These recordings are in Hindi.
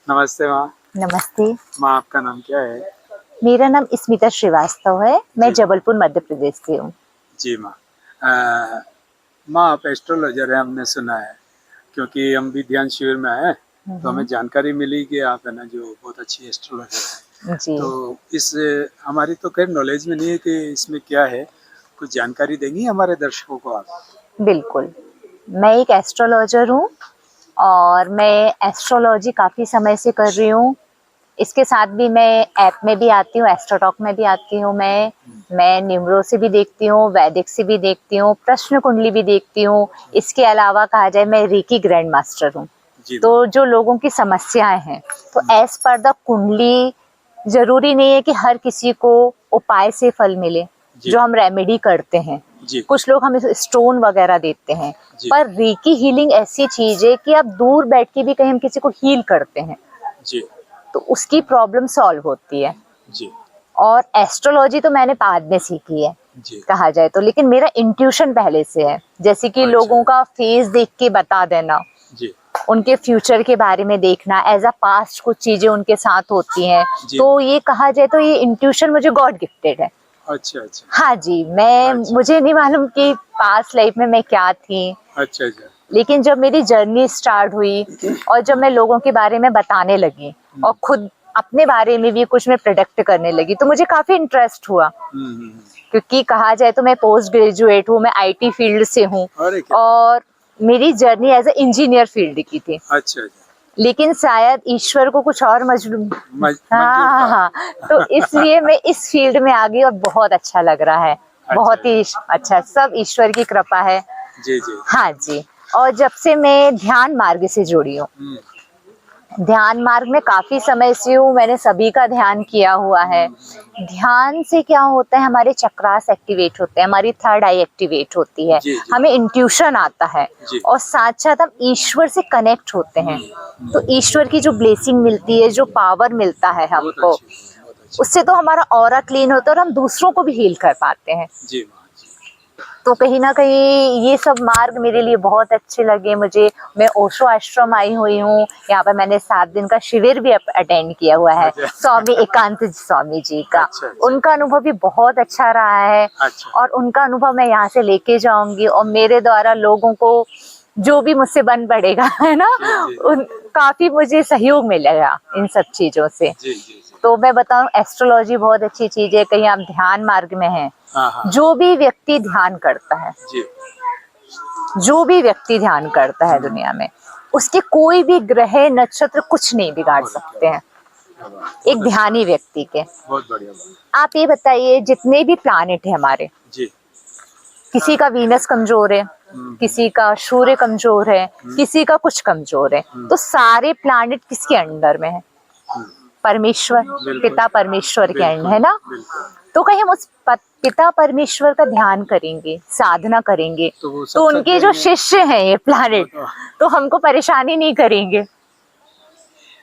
नमस्ते माँ। नमस्ते। माँ, आपका नाम क्या है? मेरा नाम स्मिता श्रीवास्तव है। मैं जी। जबलपुर मध्य प्रदेश से हूँ। जी माँ। माँ, आप एस्ट्रोलॉजर हैं, हमने सुना है, क्योंकि हम भी ध्यान शिविर में आए तो हमें जानकारी मिली कि आप है ना जो बहुत अच्छी एस्ट्रोलॉजर हैं। जी तो इस हमारी तो खैर नॉलेज में नहीं है कि इसमें क्या है, कुछ जानकारी देंगी हमारे दर्शकों को आप? बिल्कुल। मैं एक एस्ट्रोलॉजर हूँ और मैं एस्ट्रोलॉजी काफ़ी समय से कर रही हूँ। इसके साथ भी मैं ऐप में भी आती हूँ, एस्ट्रोटॉक में भी आती हूँ मैं न्यूमरो से भी देखती हूँ, वैदिक से भी देखती हूँ, प्रश्न कुंडली भी देखती हूँ। इसके अलावा कहा जाए मैं रेकी ग्रैंड मास्टर हूँ। जी माँ। तो जो लोगों की समस्याएं हैं तो एज पर द कुंडली जरूरी नहीं है कि हर किसी को उपाय से फल मिले। जी। जो हम रेमेडी करते हैं, जी। कुछ लोग हमें स्टोन वगैरह देते हैं, जी। पर रेकी हीलिंग ऐसी चीज है कि आप दूर बैठ के भी कहीं हम किसी को हील करते हैं जी। तो उसकी प्रॉब्लम सॉल्व होती है। जी। और एस्ट्रोलॉजी तो मैंने बाद में सीखी है जी। कहा जाए तो, लेकिन मेरा इंट्यूशन पहले से है। जैसे कि अच्छा। लोगों का फेस देख के बता देना, जी। उनके फ्यूचर के बारे में देखना, एज अ पास्ट कुछ चीजें उनके साथ होती हैं। जी। तो ये कहा जाए तो ये इंट्यूशन मुझे गॉड गिफ्टेड है। अच्छा अच्छा। हाँ जी, मैं अच्छा। मुझे नहीं मालूम कि पास्ट लाइफ में मैं क्या थी, अच्छा अच्छा। लेकिन जब मेरी जर्नी स्टार्ट हुई और जब मैं लोगों के बारे में बताने लगी और खुद अपने बारे में भी कुछ मैं प्रोडक्ट करने लगी तो मुझे काफी इंटरेस्ट हुआ। क्योंकि कहा जाए तो मैं पोस्ट ग्रेजुएट हूँ, मैं आईटी फील्ड से हूँ अरे क्या? और मेरी journey as a engineer field की थी। अच्छा अच्छा। लेकिन शायद ईश्वर को कुछ और मंजूर था। हाँ, तो इसलिए मैं इस फील्ड में आ गई और बहुत अच्छा लग रहा है। बहुत ही अच्छा, सब ईश्वर की कृपा है। जी जी। हाँ जी। और जब से मैं ध्यान मार्ग से जुड़ी हूँ, ध्यान मार्ग में काफी समय से हूँ, मैंने सभी का ध्यान किया हुआ है। ध्यान से क्या होता है, हमारे चक्रास एक्टिवेट होते हैं, हमारी थर्ड आई एक्टिवेट होती है, जी, जी। हमें इंट्यूशन आता है जी। और साथ साथ हम ईश्वर से कनेक्ट होते हैं। तो ईश्वर की जो ब्लेसिंग मिलती है, जो पावर मिलता है हमको, उससे तो हमारा ऑरा क्लीन होता है और हम दूसरों को भी हील कर पाते हैं। जी। तो कहीं ना कहीं ये सब मार्ग मेरे लिए बहुत अच्छे लगे मुझे। मैं ओशो आश्रम आई हुई हूँ, यहाँ पर मैंने 7 दिन का शिविर भी अटेंड किया हुआ है स्वामी एकांत स्वामी जी का। अच्छा। उनका अनुभव भी बहुत अच्छा रहा है। अच्छा। और उनका अनुभव मैं यहाँ से लेके जाऊंगी और मेरे द्वारा लोगों को जो भी मुझसे बन पड़ेगा है ना, काफी मुझे सहयोग मिलेगा इन सब चीजों से। तो मैं बताऊं, एस्ट्रोलॉजी बहुत अच्छी चीज है। कहीं आप ध्यान मार्ग में हैं, जो भी व्यक्ति ध्यान करता है, जो भी व्यक्ति ध्यान करता है दुनिया में, उसके कोई भी ग्रह नक्षत्र कुछ नहीं बिगाड़ सकते हैं एक ध्यानी व्यक्ति के। बहुत बढ़िया बात। आप ये बताइए, जितने भी प्लानेट है हमारे, जी। किसी का वीनस कमजोर है, किसी का सूर्य कमजोर है, किसी का कुछ कमजोर है, तो सारे प्लानेट किसके अंडर में है? परमेश्वर, पिता परमेश्वर के अंडर है ना। तो कहीं हम उस पिता परमेश्वर का ध्यान करेंगे, साधना करेंगे, तो उनके जो शिष्य हैं ये प्लानेट, तो हमको परेशानी नहीं करेंगे।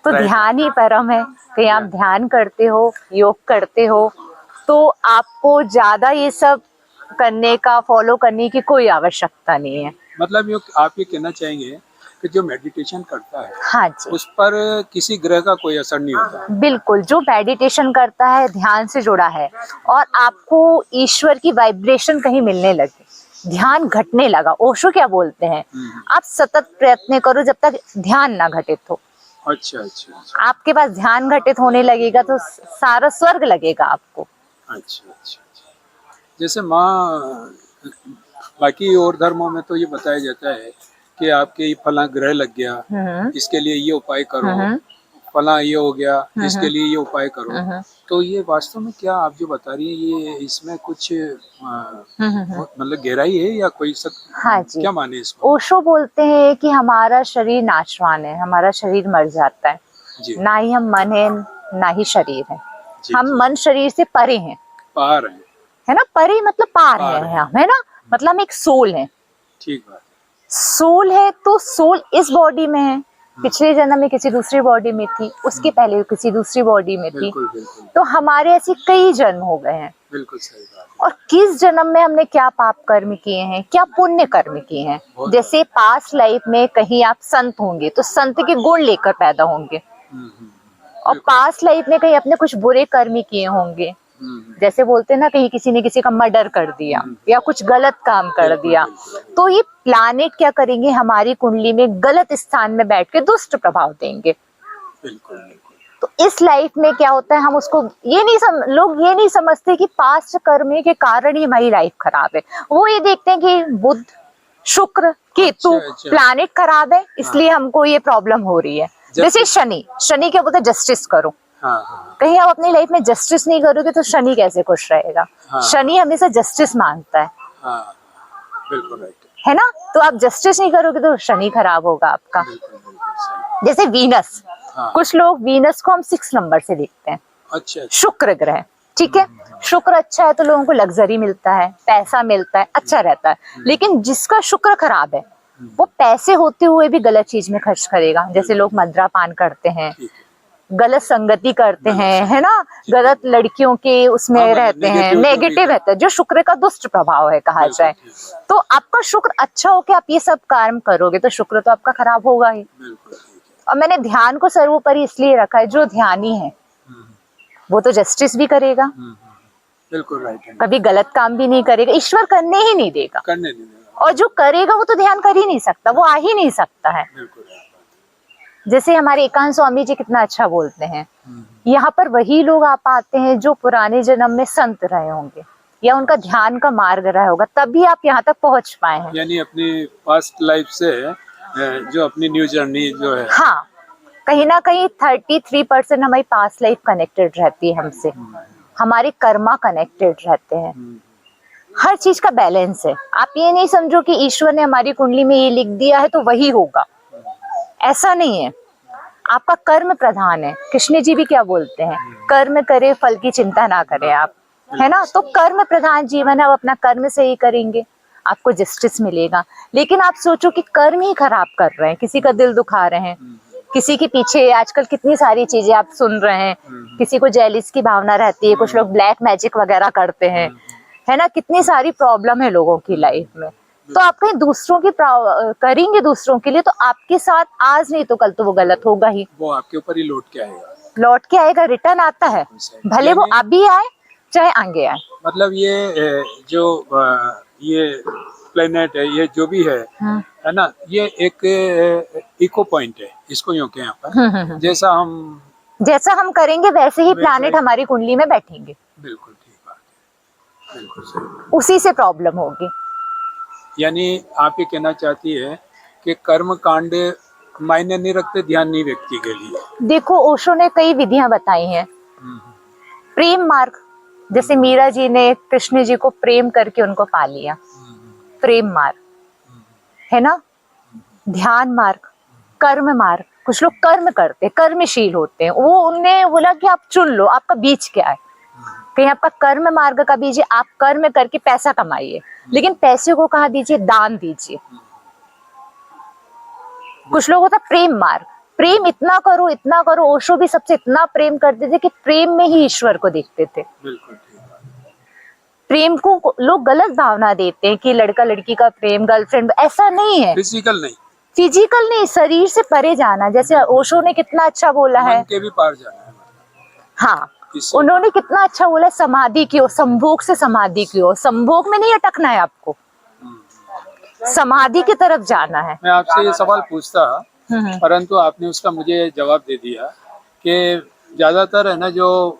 तो ध्यान ही परम है। कहीं आप ध्यान करते हो, योग करते हो, तो आपको ज्यादा ये सब करने का, फॉलो करने की कोई आवश्यकता नहीं है। मतलब आप ये कहना चाहेंगे कि जो मेडिटेशन करता है, हाँ जी, उस पर किसी ग्रह का कोई असर नहीं होता? बिल्कुल। जो मेडिटेशन करता है, ध्यान से जुड़ा है और आपको ईश्वर की वाइब्रेशन कहीं मिलने लगे, ध्यान घटने लगा, ओशो क्या बोलते हैं, आप सतत प्रयत्न करो जब तक ध्यान ना घटित हो। अच्छा अच्छा। आपके पास ध्यान घटित होने लगेगा तो सारा स्वर्ग लगेगा आपको। अच्छा अच्छा। जैसे माँ, बाकी और धर्मों में तो ये बताया जाता है कि आपके फला ग्रह लग गया, इसके लिए ये उपाय करो, फला ये हो गया, इसके लिए ये उपाय करो। तो ये वास्तव में क्या आप जो बता रही है, ये इसमें कुछ मतलब गहराई है या कोई हाँ जी, क्या माने इसको? ओशो बोलते हैं कि हमारा शरीर नाशवान है, हमारा शरीर मर जाता है। ना ही हम मन है, ना ही शरीर है। हम मन शरीर से परे हैं, पार है ना। परे मतलब पार है हम, है ना। मतलब हम एक सोल है। ठीक बात। सोल है तो सोल इस बॉडी में है, पिछले जन्म में किसी दूसरी बॉडी में थी, उसके पहले किसी दूसरी बॉडी में थी। तो हमारे ऐसे कई जन्म हो गए हैं। बिल्कुल सही बात। और किस जन्म में हमने क्या पाप कर्म किए हैं, क्या पुण्य कर्म किए हैं। जैसे पास्ट लाइफ में कहीं आप संत होंगे तो संत के गुण लेकर पैदा होंगे, और पास्ट लाइफ में कहीं अपने कुछ बुरे कर्म ही किए होंगे, जैसे बोलते हैं ना, कहीं किसी ने किसी का मर्डर कर दिया या कुछ गलत काम कर दिया, तो ये प्लैनेट क्या करेंगे, हमारी कुंडली में गलत स्थान में बैठ के दुष्ट प्रभाव देंगे। तो इस लाइफ में क्या होता है, हम उसको लोग ये नहीं समझते कि पास्ट कर्म के कारण ही हमारी लाइफ खराब है। वो ये देखते हैं कि बुध, शुक्र, केतु प्लैनेट खराब है, इसलिए हमको ये प्रॉब्लम हो रही है। जैसे शनि क्या बोलते हैं, जस्टिस करो। कहीं आप अपनी लाइफ में जस्टिस नहीं करोगे तो शनि कैसे खुश रहेगा। शनि हमेशा जस्टिस मांगता है, बिल्कुल राइट है ना। तो आप जस्टिस नहीं करोगे तो शनि खराब होगा आपका। जैसे वीनस, कुछ लोग वीनस को हम 6 नंबर से देखते हैं। अच्छा। शुक्र ग्रह, ठीक है, शुक्र अच्छा है तो लोगों को लग्जरी मिलता है, पैसा मिलता है, अच्छा रहता है। लेकिन जिसका शुक्र खराब है वो पैसे होते हुए भी गलत चीज में खर्च करेगा। जैसे लोग मद्रापान करते हैं, गलत संगति करते हैं, है ना, गलत लड़कियों के उसमें रहते हैं, नेगेटिव रहता है, जो शुक्र का दुष्ट प्रभाव है कहा जाए। तो आपका शुक्र अच्छा हो कि आप ये सब काम करोगे तो शुक्र तो आपका खराब होगा ही। और मैंने ध्यान को सर्वोपरि इसलिए रखा है, जो ध्यानी है वो तो जस्टिस भी करेगा, बिल्कुल राइट, कभी गलत काम भी नहीं करेगा, ईश्वर करने ही नहीं देगा। और जो करेगा वो तो ध्यान कर ही नहीं सकता, वो आ ही नहीं सकता है। जैसे हमारे एकांत स्वामी जी कितना अच्छा बोलते हैं, यहाँ पर वही लोग आ पाते हैं जो पुराने जन्म में संत रहे होंगे या उनका ध्यान का मार्ग रहा होगा, तभी आप यहाँ तक पहुँच पाए हैं। यानी अपनी पास्ट लाइफ से जो अपनी न्यू जर्नी जो है, हाँ, कहीं ना कहीं 33% हमारी पास्ट लाइफ कनेक्टेड रहती है हमसे, हमारे कर्मा कनेक्टेड रहते हैं। हर चीज का बैलेंस है। आप ये नहीं समझो कि ईश्वर ने हमारी कुंडली में ये लिख दिया है तो वही होगा, ऐसा नहीं है। आपका कर्म प्रधान है। कृष्ण जी भी क्या बोलते हैं, कर्म करे फल की चिंता ना करें आप, है ना। तो कर्म प्रधान जीवन है, आप अपना कर्म से ही करेंगे, आपको जस्टिस मिलेगा। लेकिन आप सोचो कि कर्म ही खराब कर रहे हैं, किसी का दिल दुखा रहे हैं, किसी के पीछे आजकल कितनी सारी चीजें आप सुन रहे हैं, किसी को जेलिस की भावना रहती है, कुछ लोग ब्लैक मैजिक वगैरह करते हैं, है ना। कितनी सारी प्रॉब्लम है लोगों की लाइफ में। तो आप कहीं दूसरों की करेंगे दूसरों के लिए, तो आपके साथ आज नहीं तो कल तो वो गलत होगा ही, वो आपके ऊपर ही लौट के आएगा, रिटर्न आता है, भले वो अभी आए चाहे आगे आए। मतलब ये जो ये प्लेनेट है, ये जो भी है ना, ये एक इको पॉइंट है, इसको यूं कहें अपन, जैसा हम करेंगे वैसे ही प्लैनेट हमारी कुंडली में बैठेंगे। बिल्कुल ठीक बात है, बिल्कुल सही। उसी से प्रॉब्लम होगी। यानी आप ये कहना चाहती है कि कर्म कांड मायने नहीं रखते ध्यानी व्यक्ति के लिए। देखो, ओशो ने कई विधियां बताई हैं। प्रेम मार्ग, जैसे मीरा जी ने कृष्ण जी को प्रेम करके उनको पा लिया, प्रेम मार्ग है ना। ध्यान मार्ग, कर्म मार्ग, कुछ लोग कर्म करते, कर्मशील होते हैं, वो उनने बोला कि आप चुन लो आपका बीज क्या है। कहीं आपका कर्म मार्ग का बीज है, आप कर्म करके पैसा कमाइए, लेकिन पैसे को कहाँ दीजिए, दान दीजिए। कुछ लोग होता प्रेम मार्ग, प्रेम इतना करो इतना करो। ओशो भी सबसे इतना प्रेम करते थे कि प्रेम में ही ईश्वर को देखते थे। प्रेम को लोग गलत भावना देते हैं कि लड़का लड़की का प्रेम, गर्लफ्रेंड, ऐसा नहीं है। फिजिकल नहीं, शरीर से परे जाना। जैसे ओशो ने कितना अच्छा बोला है, मन के भी पार जाना है। हाँ, उन्होंने कितना अच्छा बोला, समाधि की हो, संभोग से समाधि की हो। संभोग में नहीं अटकना है आपको, समाधि की तरफ जाना है। मैं आपसे ये सवाल पूछता, परंतु आपने उसका मुझे जवाब दे दिया कि ज्यादातर है ना, जो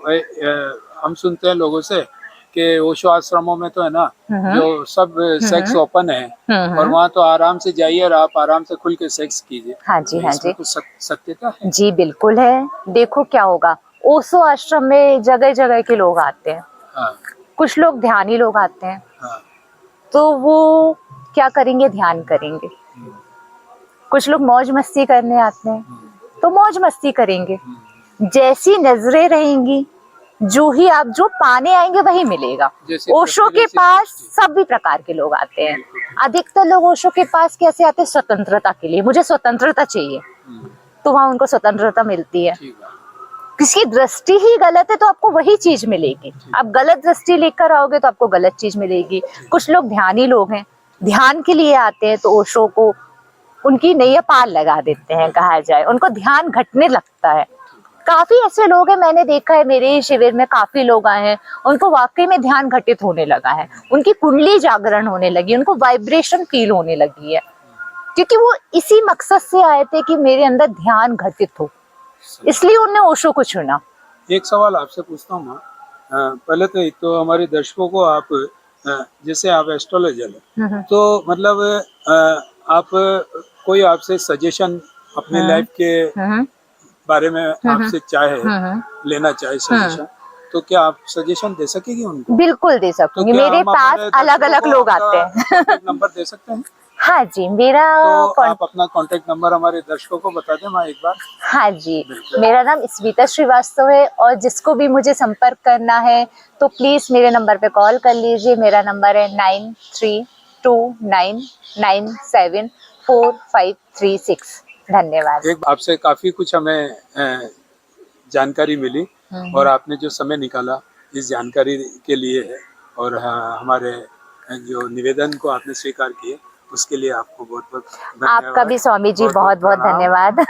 हम सुनते हैं लोगों से कि ओशो आश्रमों में तो है ना, जो सब सेक्स ओपन है और वहाँ तो आराम से जाइए और आप आराम से खुल के सेक्स कीजिए। हाँ जी, हाँ जी, कुछ सत्यता है? जी बिल्कुल है। देखो क्या होगा, ओशो आश्रम में जगह जगह के लोग आते हैं। हाँ। कुछ लोग ध्यानी लोग आते हैं। हाँ। तो वो क्या करेंगे, ध्यान करेंगे। कुछ लोग मौज मस्ती करने आते हैं, तो मौज मस्ती करेंगे। जैसी नजरें रहेंगी, जो ही आप जो पाने आएंगे वही मिलेगा। ओशो के पास सभी प्रकार के लोग आते हैं। अधिकतर लोग ओशो के पास कैसे आते हैं, स्वतंत्रता के लिए, मुझे स्वतंत्रता चाहिए, तो वहाँ उनको स्वतंत्रता मिलती है। किसी दृष्टि ही गलत है तो आपको वही चीज मिलेगी। आप गलत दृष्टि लेकर आओगे तो आपको गलत चीज मिलेगी। कुछ लोग ध्यानी लोग हैं, ध्यान के लिए आते हैं, तो ओशो को उनकी नैया पार लगा देते हैं कहा जाए, उनको ध्यान घटने लगता है। काफी ऐसे लोग हैं, मैंने देखा है मेरे ही शिविर में काफी लोग आए हैं, उनको वाकई में ध्यान घटित होने लगा है, उनकी कुंडली जागरण होने लगी, उनको वाइब्रेशन फील होने लगी है, क्योंकि वो इसी मकसद से आए थे कि मेरे अंदर ध्यान घटित हो, इसलिए उन्होंने ओशो को चुना। एक सवाल आपसे पूछता हूँ माँ, पहले तो एक तो हमारे दर्शकों को आप जैसे आप एस्ट्रोलॉजर हैं, तो मतलब आप कोई आपसे सजेशन अपने लाइफ के बारे में आपसे चाहे लेना चाहे सजेशन, तो क्या आप सजेशन दे सकेगी उनको? बिल्कुल दे तो सकूंगी, क्या मेरे हम पास हमारे अलग दर्शकों अलग को लोग आपका आते हैं। कॉन्टैक्ट नंबर दे सकते हैं? हाँ जी, मेरा तो आप अपना कॉन्टैक्ट नंबर हमारे दर्शकों को बता दें माँ एक बार। हाँ जी, मेरा नाम स्मिता श्रीवास्तव है, और जिसको भी मुझे संपर्क करना है तो प्लीज मेरे नंबर पे कॉल कर लीजिए। मेरा नंबर है 9329974536। धन्यवाद। एक आपसे काफी कुछ हमें जानकारी मिली, और आपने जो समय निकाला इस जानकारी के लिए है, और हमारे जो निवेदन को आपने स्वीकार किए उसके लिए आपको बहुत बहुत धन्यवाद। आपका भी स्वामी जी बहुत बहुत प्रणाम। धन्यवाद।